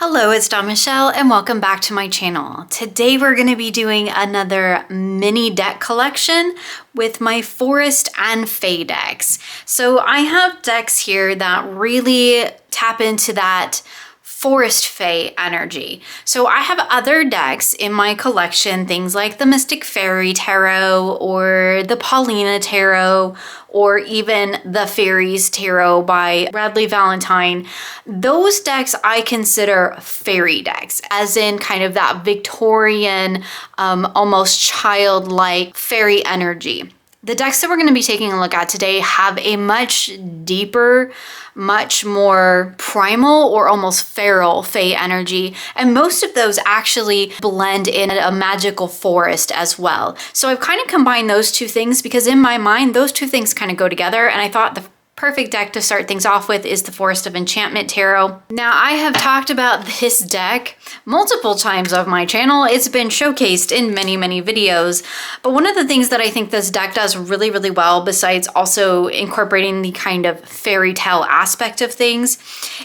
Hello, it's Dawn Michelle and welcome back to my channel. Today we're going to be doing another mini deck collection with my Forest and Fae decks. So I have decks here that really tap into that Forest Fae energy. So I have other decks in my collection, things like the Mystic Fairy Tarot or the Paulina Tarot or even the Faeries Tarot by Bradley Valentine. Those decks I consider fairy decks, as in kind of that Victorian, almost childlike fairy energy. The decks that we're going to be taking a look at today have a much deeper, much more primal or almost feral Fae energy, and most of those actually blend in a magical forest as well. So I've kind of combined those two things because in my mind, those two things kind of go together, and I thought the perfect deck to start things off with is the Forest of Enchantment Tarot. Now, I have talked about this deck multiple times on my channel. It's been showcased in many, many videos. But one of the things that I think this deck does really, really well, besides also incorporating the kind of fairy tale aspect of things,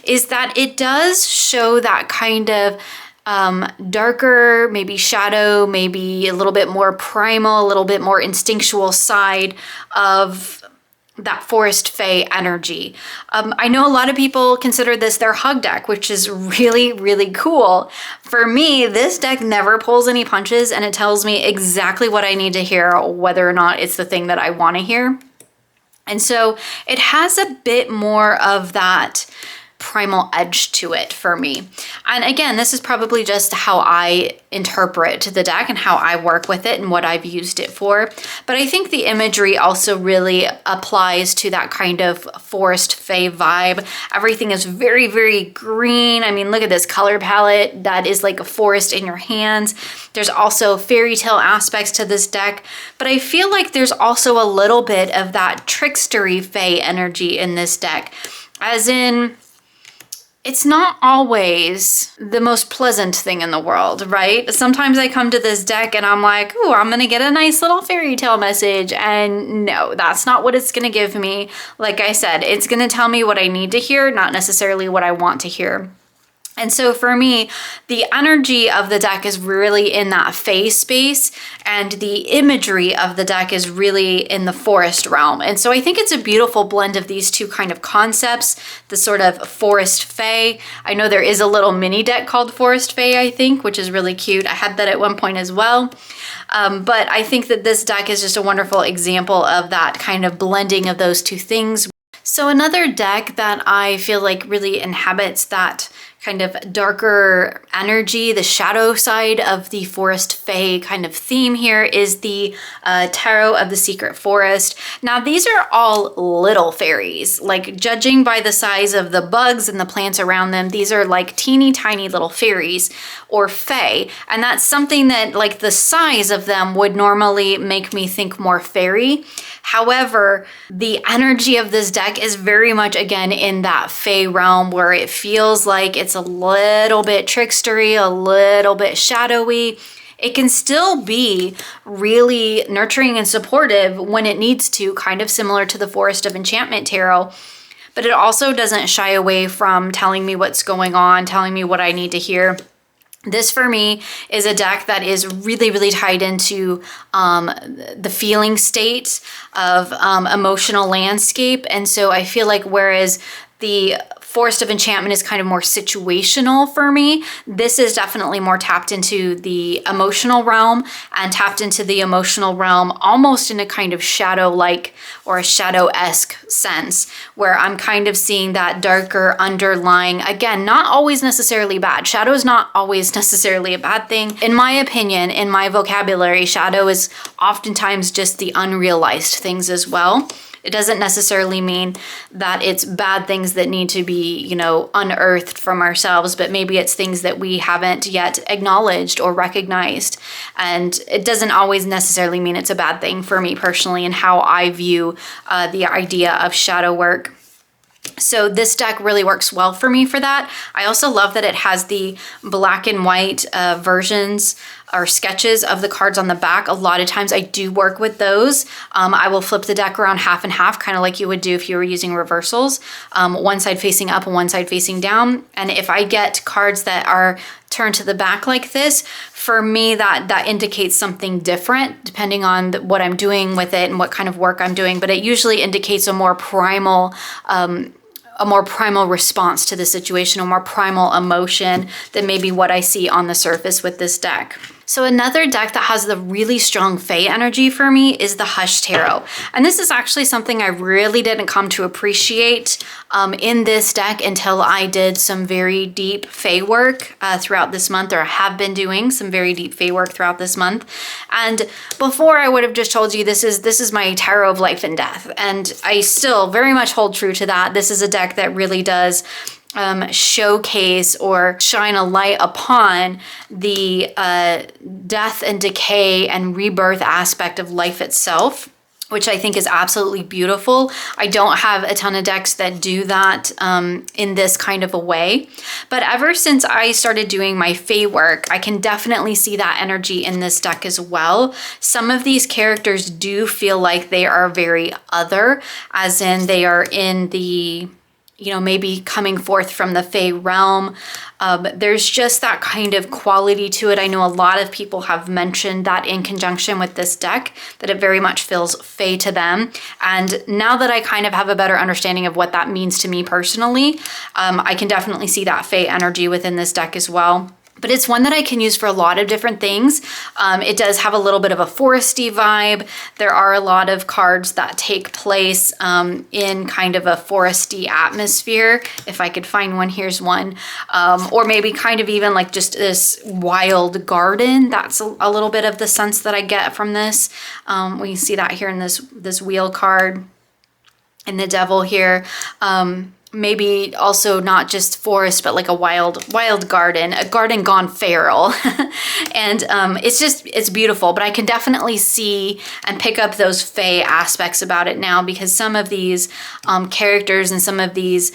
is that it does show that kind of darker, maybe shadow, maybe a little bit more primal, a little bit more instinctual side of that Forest Fae energy. I know a lot of people consider this their hug deck, which is really, really cool. For me, this deck never pulls any punches and it tells me exactly what I need to hear, whether or not it's the thing that I want to hear. And so it has a bit more of that primal edge to it for me. And again, this is probably just how I interpret the deck and how I work with it and what I've used it for. But I think the imagery also really applies to that kind of Forest Fae vibe. Everything is very, very green. I mean, look at this color palette that is like a forest in your hands. There's also fairy tale aspects to this deck, but I feel like there's also a little bit of that trickstery Fae energy in this deck, as in, it's not always the most pleasant thing in the world, right? Sometimes I come to this deck and I'm like, ooh, I'm gonna get a nice little fairy tale message. And no, that's not what it's gonna give me. Like I said, it's gonna tell me what I need to hear, not necessarily what I want to hear. And so for me, the energy of the deck is really in that Fae space, and the imagery of the deck is really in the forest realm. And so I think it's a beautiful blend of these two kind of concepts, the sort of Forest Fae. I know there is a little mini deck called Forest Fae, I think, which is really cute. I had that at one point as well. But I think that this deck is just a wonderful example of that kind of blending of those two things. So another deck that I feel like really inhabits that kind of darker energy, the shadow side of the Forest Fae kind of theme here, is the Tarot of the Secret Forest. Now, these are all little fairies. Like, judging by the size of the bugs and the plants around them, these are like teeny tiny little fairies or fae. And that's something that, like, the size of them would normally make me think more fairy. However, the energy of this deck is very much, again, in that Fae realm where it feels like it's a little bit trickstery, a little bit shadowy. It can still be really nurturing and supportive when it needs to, kind of similar to the Forest of Enchantment Tarot. But it also doesn't shy away from telling me what's going on, telling me what I need to hear. This, for me, is a deck that is really, really tied into the feeling state of emotional landscape. And so I feel like whereas the Forest of Enchantment is kind of more situational for me, this is definitely more tapped into the emotional realm, and tapped into the emotional realm almost in a kind of shadow-like or a shadow-esque sense, where I'm kind of seeing that darker underlying, again, not always necessarily bad. Shadow is not always necessarily a bad thing. In my opinion, in my vocabulary, shadow is oftentimes just the unrealized things as well. It doesn't necessarily mean that it's bad things that need to be, you know, unearthed from ourselves, but maybe it's things that we haven't yet acknowledged or recognized. And it doesn't always necessarily mean it's a bad thing for me personally and how I view the idea of shadow work. So this deck really works well for me for that. I also love that it has the black and white versions or sketches of the cards on the back. A lot of times I do work with those. I will flip the deck around half and half, kind of like you would do if you were using reversals, one side facing up and one side facing down. And if I get cards that are turned to the back like this, for me that indicates something different depending on what I'm doing with it and what kind of work I'm doing. But it usually indicates a more primal response to the situation, a more primal emotion than maybe what I see on the surface with this deck. So another deck that has the really strong Fae energy for me is the Hush Tarot. And this is actually something I really didn't come to appreciate in this deck until I did some very deep Fae work throughout this month, or have been doing some very deep Fae work throughout this month. And before I would have just told you this is my tarot of life and death. And I still very much hold true to that. This is a deck that really does showcase or shine a light upon the death and decay and rebirth aspect of life itself, which I think is absolutely beautiful. I don't have a ton of decks that do that in this kind of a way. But ever since I started doing my Fae work, I can definitely see that energy in this deck as well. Some of these characters do feel like they are very other, as in they are in the, maybe coming forth from the Fae realm. There's just that kind of quality to it. I know a lot of people have mentioned that in conjunction with this deck, that it very much feels Fae to them. And now that I kind of have a better understanding of what that means to me personally, I can definitely see that Fae energy within this deck as well. But it's one that I can use for a lot of different things. It does have a little bit of a foresty vibe. There are a lot of cards that take place in kind of a foresty atmosphere. If I could find one, here's one. Or maybe kind of even like just this wild garden. That's a little bit of the sense that I get from this. We can see that here in this wheel card and the devil here. Maybe also not just forest, but like a wild garden, a garden gone feral. And it's beautiful, but I can definitely see and pick up those Fae aspects about it now, because some of these characters and some of these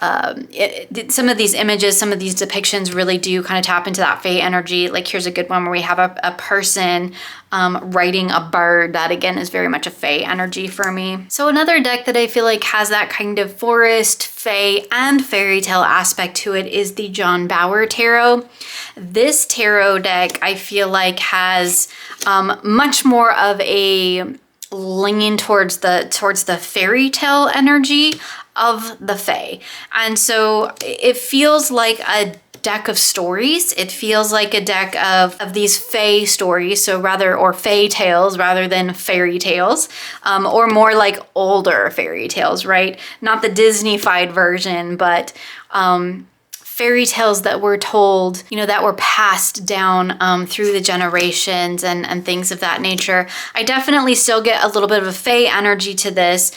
images, some of these depictions really do kind of tap into that Fae energy. Like here's a good one where we have a person riding a bird. That again is very much a Fae energy for me. So another deck that I feel like has that kind of forest, Fae, and fairy tale aspect to it is the Bauer Tarot. This tarot deck I feel like has much more of a leaning towards the fairy tale energy of the Fae. And so it feels like a deck of stories. It feels like a deck of these Fae stories, or Fae tales rather than fairy tales, or more like older fairy tales, right? Not the Disney-fied version, but fairy tales that were told, that were passed down through the generations and things of that nature. I definitely still get a little bit of a Fae energy to this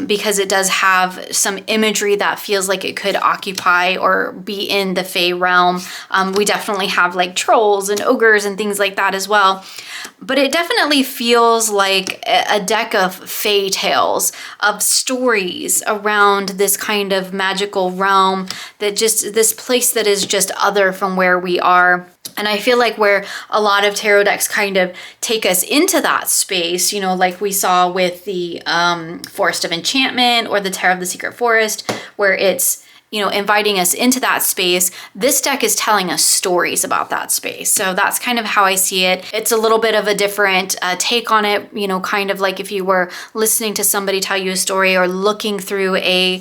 because it does have some imagery that feels like it could occupy or be in the Fae realm. We definitely have like trolls and ogres and things like that as well. But it definitely feels like a deck of Fae tales, of stories around this kind of magical realm, that just this place that is just other from where we are. And I feel like where a lot of tarot decks kind of take us into that space, like we saw with the Forest of Enchantment or the Tarot of the Secret Forest, where it's inviting us into that space. This deck is telling us stories about that space. So that's kind of how I see it. It's a little bit of a different take on it, kind of like if you were listening to somebody tell you a story or looking through a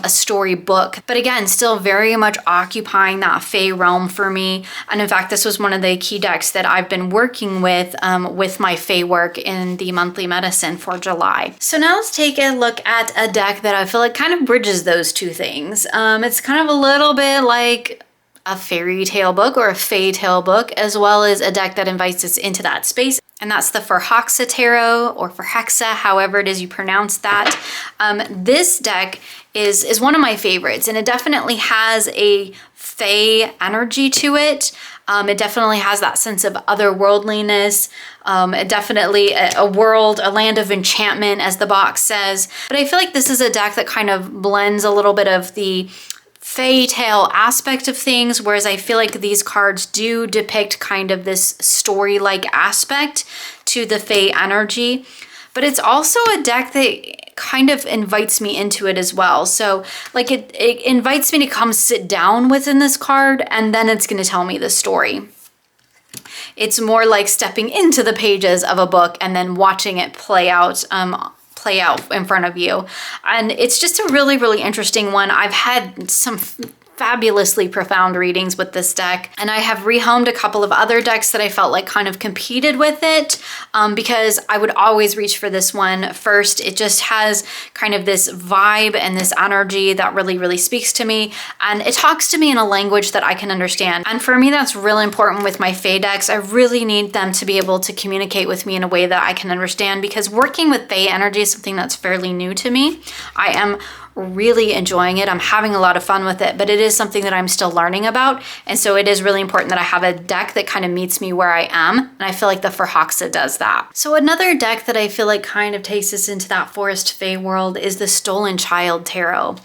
story book. But again, still very much occupying that Fae realm for me. And in fact, this was one of the key decks that I've been working with my Fae work in the monthly medicine for July. So now let's take a look at a deck that I feel like kind of bridges those two things. It's kind of a little bit like a fairy tale book or a fae tale book, as well as a deck that invites us into that space. And that's the Förhäxa Tarot, or Förhäxa, however it is you pronounce that. This deck is one of my favorites, and it definitely has a Fae energy to it. It definitely has that sense of otherworldliness. Definitely a world, a land of enchantment, as the box says. But I feel like this is a deck that kind of blends a little bit of the Fae tale aspect of things, whereas I feel like these cards do depict kind of this story-like aspect to the Fae energy. But it's also a deck that kind of invites me into it as well. So like it invites me to come sit down within this card, and then it's going to tell me the story. It's more like stepping into the pages of a book and then watching it play out in front of you. And it's just a really, really interesting one. I've had some fabulously profound readings with this deck, and I have rehomed a couple of other decks that I felt like kind of competed with it, because I would always reach for this one first. It just has kind of this vibe and this energy that really, really speaks to me, and it talks to me in a language that I can understand. And for me, that's really important with my Fae decks. I really need them to be able to communicate with me in a way that I can understand, because working with Fae energy is something that's fairly new to me. I am really enjoying it. I'm having a lot of fun with it, but it is something that I'm still learning about. And so it is really important that I have a deck that kind of meets me where I am. And I feel like the Förhäxa does that. So another deck that I feel like kind of takes us into that Forest Fae world is the Stolen Child Tarot.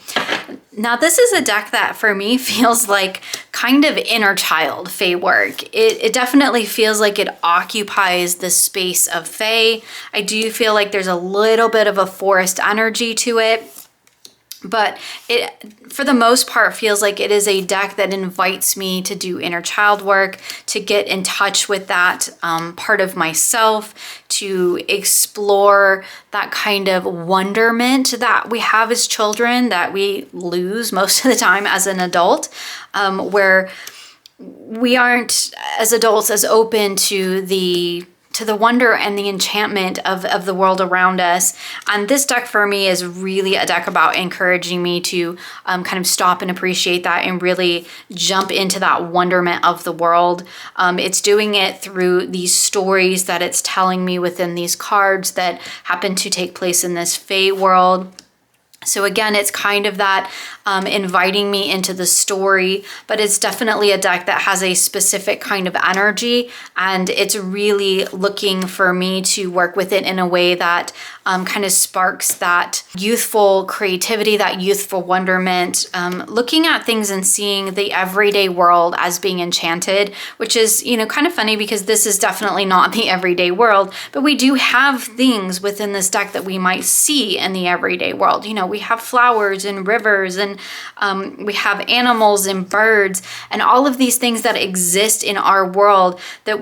Now, this is a deck that for me feels like kind of inner child Fae work. It definitely feels like it occupies the space of Fae. I do feel like there's a little bit of a forest energy to it. But it, for the most part, feels like it is a deck that invites me to do inner child work, to get in touch with that part of myself, to explore that kind of wonderment that we have as children that we lose most of the time as an adult, where we aren't, as adults, as open to the wonder and the enchantment of the world around us. And this deck for me is really a deck about encouraging me to kind of stop and appreciate that and really jump into that wonderment of the world. It's doing it through these stories that it's telling me within these cards that happen to take place in this Fae world. So again, it's kind of that inviting me into the story, but it's definitely a deck that has a specific kind of energy, and it's really looking for me to work with it in a way that kind of sparks that youthful creativity, that youthful wonderment, looking at things and seeing the everyday world as being enchanted, which is, you know, kind of funny because this is definitely not the everyday world, but we do have things within this deck that we might see in the everyday world. You know, we have flowers and rivers, and we have animals and birds, and all of these things that exist in our world that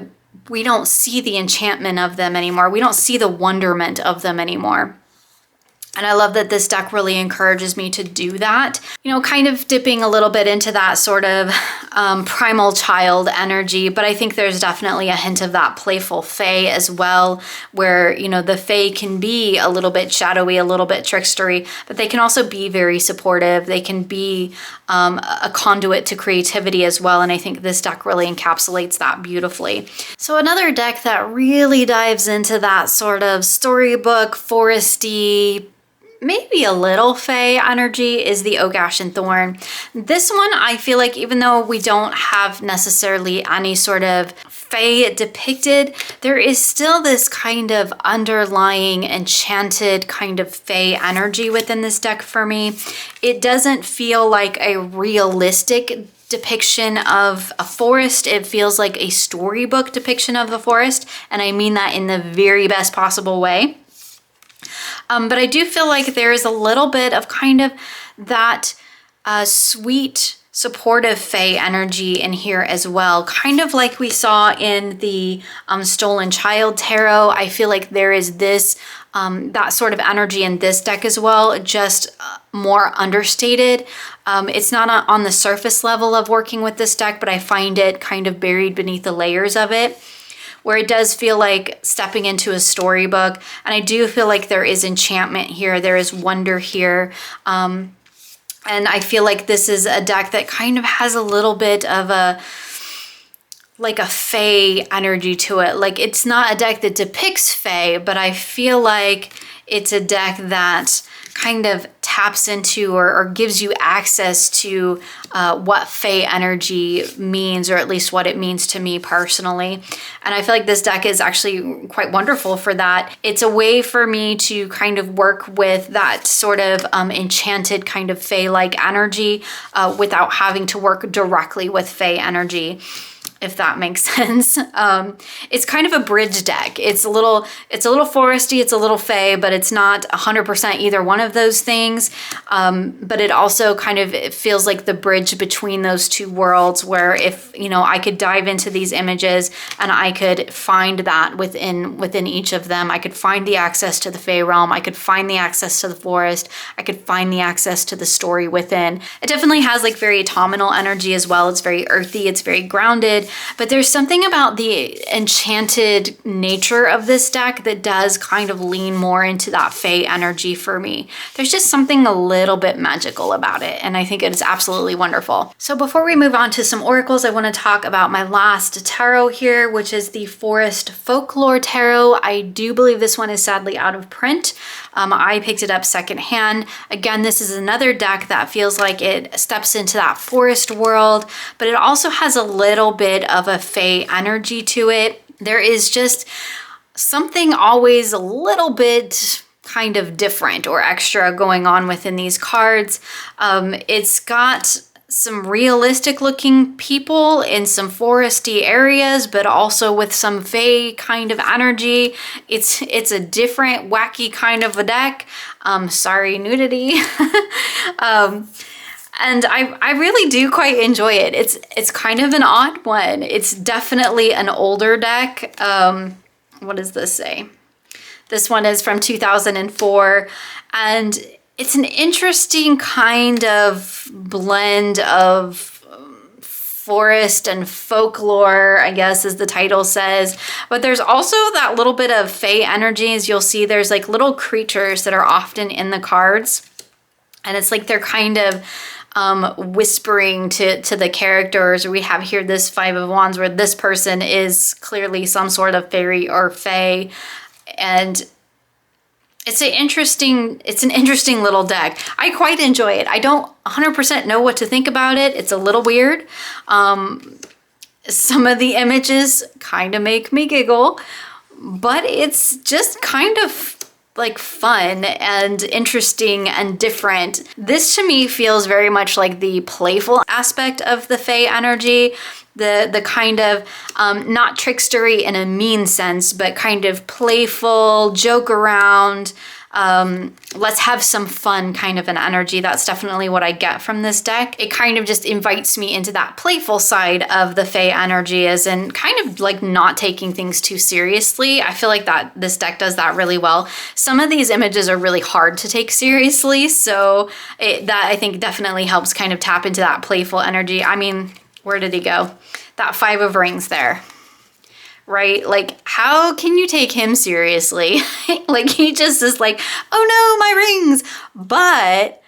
we don't see the enchantment of them anymore. We don't see the wonderment of them anymore. And I love that this deck really encourages me to do that. You know, kind of dipping a little bit into that sort of primal child energy, but I think there's definitely a hint of that playful Fae as well, where, you know, the Fae can be a little bit shadowy, a little bit trickstery, but they can also be very supportive. They can be a conduit to creativity as well, and I think this deck really encapsulates that beautifully. So another deck that really dives into that sort of storybook, foresty, maybe a little Fae energy is the Oak, Ash, and Thorn. This one, I feel like even though we don't have necessarily any sort of Fae depicted, there is still this kind of underlying enchanted kind of Fae energy within this deck for me. It doesn't feel like a realistic depiction of a forest. It feels like a storybook depiction of the forest, and I mean that in the very best possible way. But I do feel like there is a little bit of kind of that sweet, supportive Fae energy in here as well. Kind of like we saw in the Stolen Child Tarot. I feel like there is this, that sort of energy in this deck as well, just more understated. It's not on the surface level of working with this deck, but I find it kind of buried beneath the layers of it, where it does feel like stepping into a storybook. And I do feel like there is enchantment here, there is wonder here. And I feel like this is a deck that kind of has a little bit of a like a Fae energy to it. Like it's not a deck that depicts Fae, but I feel like it's a deck that kind of taps into or gives you access to what Fae energy means, or at least what it means to me personally. And I feel like this deck is actually quite wonderful for that. It's a way for me to kind of work with that sort of enchanted kind of Fae-like energy without having to work directly with Fae energy, if that makes sense. It's kind of a bridge deck. It's a little foresty, it's a little Fae, but it's not 100% either one of those things. But it also kind of, it feels like the bridge between those two worlds, where if, you know, I could dive into these images and I could find that within each of them. I could find the access to the Fae realm. I could find the access to the forest. I could find the access to the story within. It definitely has like very autumnal energy as well. It's very earthy. It's very grounded. But there's something about the enchanted nature of this deck that does kind of lean more into that Fae energy for me. There's just something a little bit magical about it, and I think it is absolutely wonderful. So before we move on to some oracles, I want to talk about my last tarot here, which is the Forest Folklore Tarot. I do believe this one is sadly out of print. I picked it up secondhand. Again, this is another deck that feels like it steps into that forest world, but it also has a little bit of a Fae energy to it. There is just something always a little bit kind of different or extra going on within these cards. It's got some realistic looking people in some foresty areas, but also with some Fae kind of energy. It's a different wacky kind of a deck. Sorry, nudity. And I really do quite enjoy it. It's kind of an odd one. It's definitely an older deck. What does this say? This one is from 2004, and it's an interesting kind of blend of forest and folklore, I guess, as the title says. But there's also that little bit of Fae energy. As you'll see, there's like little creatures that are often in the cards. And it's like they're kind of whispering to the characters. We have here this Five of Wands where this person is clearly some sort of fairy or Fae. And it's an interesting little deck. I quite enjoy it. I don't 100% know what to think about it. It's a little weird. Some of the images kind of make me giggle, but it's just kind of like fun and interesting and different. This to me feels very much like the playful aspect of the Fae energy. The kind of, not trickstery in a mean sense, but kind of playful, joke around, let's have some fun kind of an energy. That's definitely what I get from this deck. It kind of just invites me into that playful side of the Fae energy, as in kind of like not taking things too seriously. I feel like that this deck does that really well. Some of these images are really hard to take seriously, so that I think definitely helps kind of tap into that playful energy. I mean, where did he go? That Five of Rings there, right? Like, how can you take him seriously? Like, he just is like, oh no, my rings. But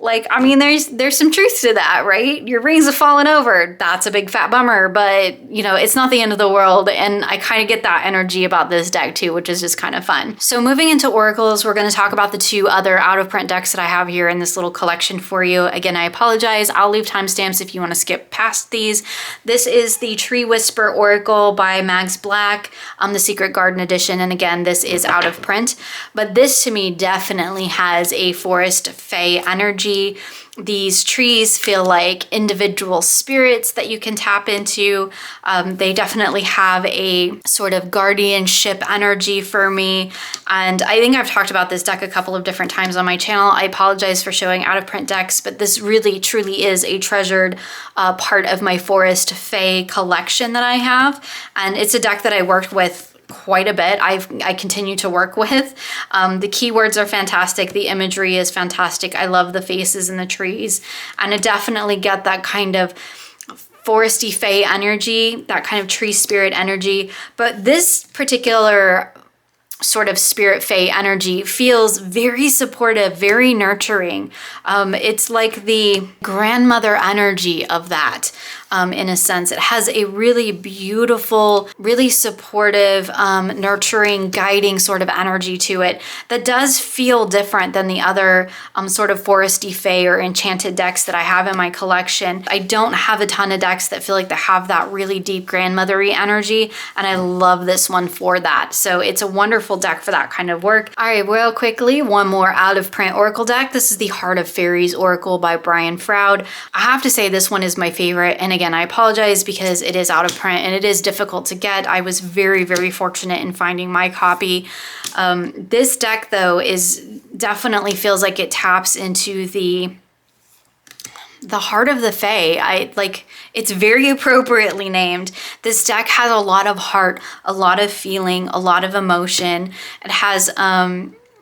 like, I mean, there's some truth to that, right? Your rings have fallen over. That's a big fat bummer, but you know, it's not the end of the world. And I kind of get that energy about this deck too, which is just kind of fun. So moving into oracles, we're going to talk about the two other out of print decks that I have here in this little collection for you. Again, I apologize. I'll leave timestamps if you want to skip past these. This is the Tree Whisper Oracle by Mags Black, the Secret Garden edition. And again, this is out of print, but this to me definitely has a forest Fae energy. These trees feel like individual spirits that you can tap into. They definitely have a sort of guardianship energy for me. And I think I've talked about this deck a couple of different times on my channel. I apologize for showing out of print decks, but this really truly is a treasured part of my Forest Fae collection that I have. And it's a deck that I worked with quite a bit. I continue to work with. The keywords are fantastic. The imagery is fantastic. I love the faces and the trees. And I definitely get that kind of foresty Fae energy, that kind of tree spirit energy. But this particular sort of spirit Fae energy feels very supportive, very nurturing. It's like the grandmother energy of that. in a sense. It has a really beautiful, really supportive, nurturing, guiding sort of energy to it that does feel different than the other sort of foresty, fae, or enchanted decks that I have in my collection. I don't have a ton of decks that feel like they have that really deep grandmothery energy, and I love this one for that. So it's a wonderful deck for that kind of work. All right, real quickly, one more out of print Oracle deck. This is the Heart of Faeries Oracle by Brian Froud. I have to say this one is my favorite, and again, I apologize because it is out of print and it is difficult to get. I was very, very fortunate in finding my copy. This deck though definitely feels like it taps into the heart of the Fae. It's very appropriately named. This deck has a lot of heart, a lot of feeling, a lot of emotion. It has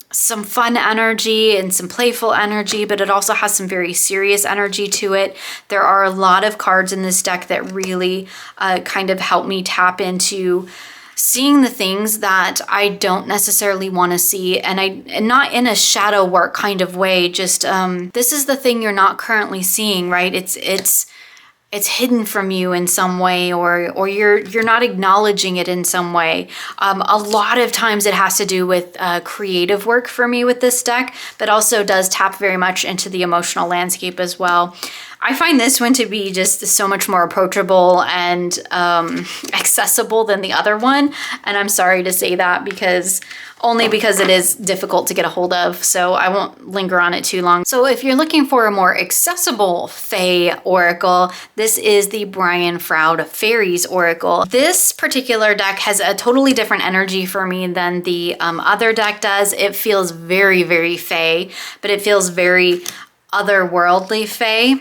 some fun energy and some playful energy, but it also has some very serious energy to it. There are a lot of cards in this deck that really kind of help me tap into seeing the things that I don't necessarily want to see, and not in a shadow work kind of way, just this is the thing you're not currently seeing, right? It's hidden from you in some way, or you're not acknowledging it in some way. A lot of times it has to do with creative work for me with this deck, but also does tap very much into the emotional landscape as well. I find this one to be just so much more approachable and accessible than the other one. And I'm sorry to say that because it is difficult to get a hold of, so I won't linger on it too long. So if you're looking for a more accessible Fae Oracle, this is the Brian Froud Faeries Oracle. This particular deck has a totally different energy for me than the other deck does. It feels very, very Fae, but it feels very otherworldly Fae.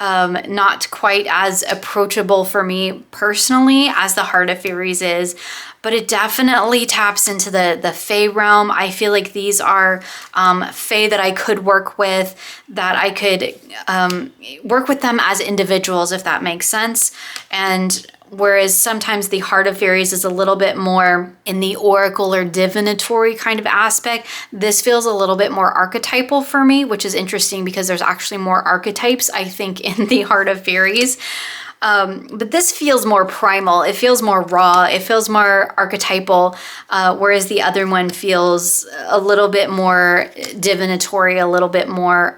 Not quite as approachable for me personally as the Heart of Faeries is, but it definitely taps into the Fae realm. I feel like these are Fae that I could work with, that I could work with them as individuals, if that makes sense. And whereas sometimes the Heart of Faeries is a little bit more in the oracle or divinatory kind of aspect, this feels a little bit more archetypal for me, which is interesting because there's actually more archetypes, I think, in the Heart of Faeries. But this feels more primal. It feels more raw. It feels more archetypal, whereas the other one feels a little bit more divinatory, a little bit more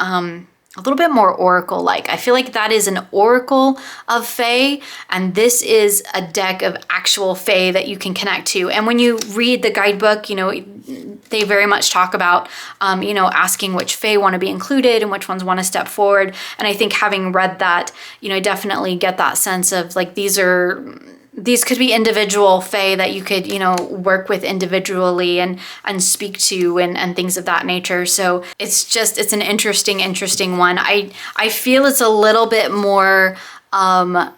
oracle-like. I feel like that is an oracle of Fae, and this is a deck of actual Fae that you can connect to. And when you read the guidebook, they very much talk about, asking which Fae want to be included and which ones want to step forward. And I think having read that, I definitely get that sense of like, these could be individual Fae that you could, work with individually and speak to and things of that nature. So it's an interesting one. I feel it's a little bit more, I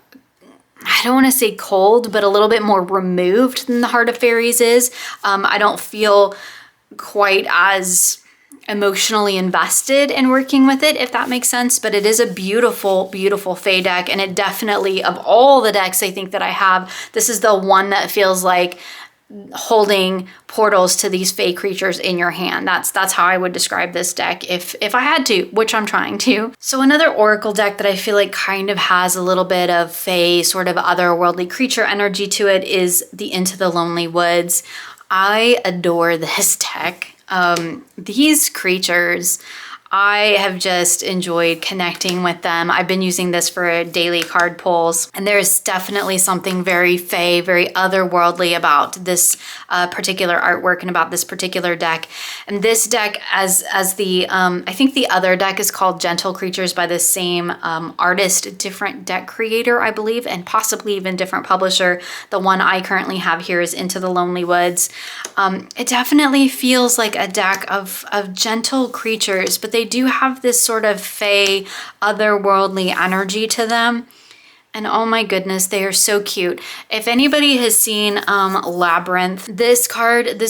don't want to say cold, but a little bit more removed than the Heart of Faeries is. I don't feel quite as emotionally invested in working with it, if that makes sense, but it is a beautiful, beautiful Fae deck, and it definitely, of all the decks I think that I have, this is the one that feels like holding portals to these Fae creatures in your hand. That's how I would describe this deck if I had to, which I'm trying to. So another Oracle deck that I feel like kind of has a little bit of Fae, sort of otherworldly creature energy to it is the Into the Lonely Woods. I adore this deck. These creatures, I have just enjoyed connecting with them. I've been using this for daily card pulls, and there's definitely something very Fae, very otherworldly about this particular artwork and about this particular deck. And this deck, as the, I think the other deck is called Gentle Creatures by the same artist, different deck creator, I believe, and possibly even different publisher. The one I currently have here is Into the Lonely Woods. It definitely feels like a deck of gentle creatures, but they do have this sort of Fae, otherworldly energy to them. And oh my goodness, they are so cute. If anybody has seen Labyrinth, this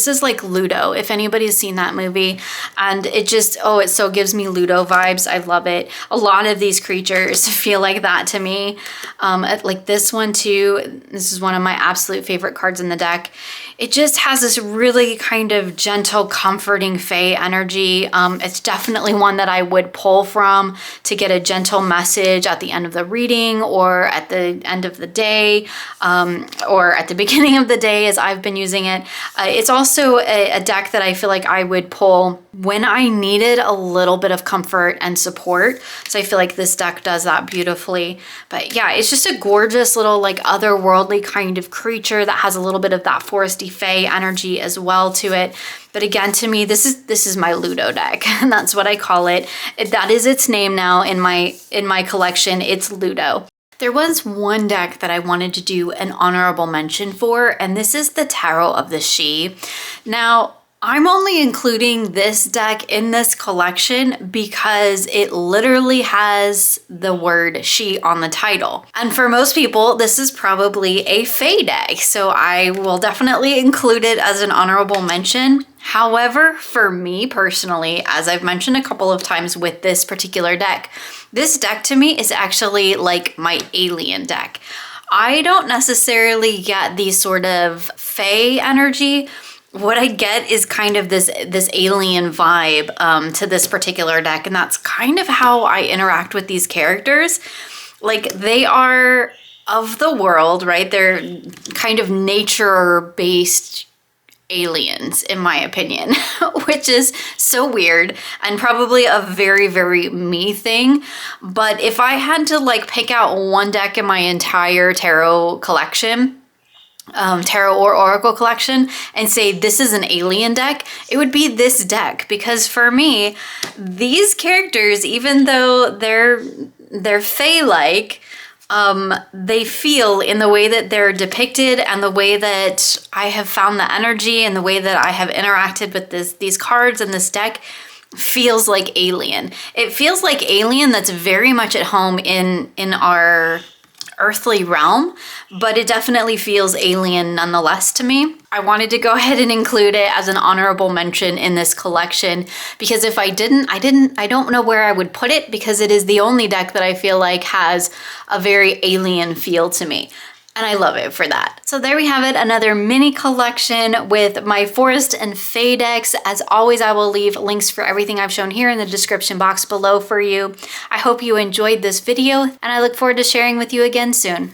is like Ludo, if anybody's seen that movie. And it just, it so gives me Ludo vibes. I love it. A lot of these creatures feel like that to me. Like this one too. This is one of my absolute favorite cards in the deck. It just has this really kind of gentle, comforting Fae energy. It's definitely one that I would pull from to get a gentle message at the end of the reading or at the end of the day, or at the beginning of the day as I've been using it. It's also a deck that I feel like I would pull when I needed a little bit of comfort and support. So I feel like this deck does that beautifully. But yeah, it's just a gorgeous little like otherworldly kind of creature that has a little bit of that foresty fae energy as well to it. But again, to me, this is my Ludo deck, and that's what I call it. That is its name now in my collection. It's Ludo. There was one deck that I wanted to do an honorable mention for, and this is the Tarot of the She. Now, I'm only including this deck in this collection because it literally has the word she on the title. And for most people, this is probably a Fae deck, so I will definitely include it as an honorable mention. However, for me personally, as I've mentioned a couple of times with this particular deck, this deck to me is actually like my alien deck. I don't necessarily get the sort of Fae energy. What I get is kind of this alien vibe to this particular deck, and that's kind of how I interact with these characters. Like, they are of the world, right? They're kind of nature-based aliens, in my opinion, which is so weird and probably a very, very me thing. But if I had to like pick out one deck in my entire tarot collection, tarot or oracle collection, and say this is an alien deck, it would be this deck. Because for me, these characters, even though they're Fae-like, they feel in the way that they're depicted and the way that I have found the energy and the way that I have interacted with these cards and this deck feels like alien. It feels like alien that's very much at home in our earthly realm, but it definitely feels alien nonetheless to me. I wanted to go ahead and include it as an honorable mention in this collection because if I didn't, I don't know where I would put it because it is the only deck that I feel like has a very alien feel to me. And I love it for that. So there we have it, another mini collection with my Forest and Fae decks. As always, I will leave links for everything I've shown here in the description box below for you. I hope you enjoyed this video, and I look forward to sharing with you again soon.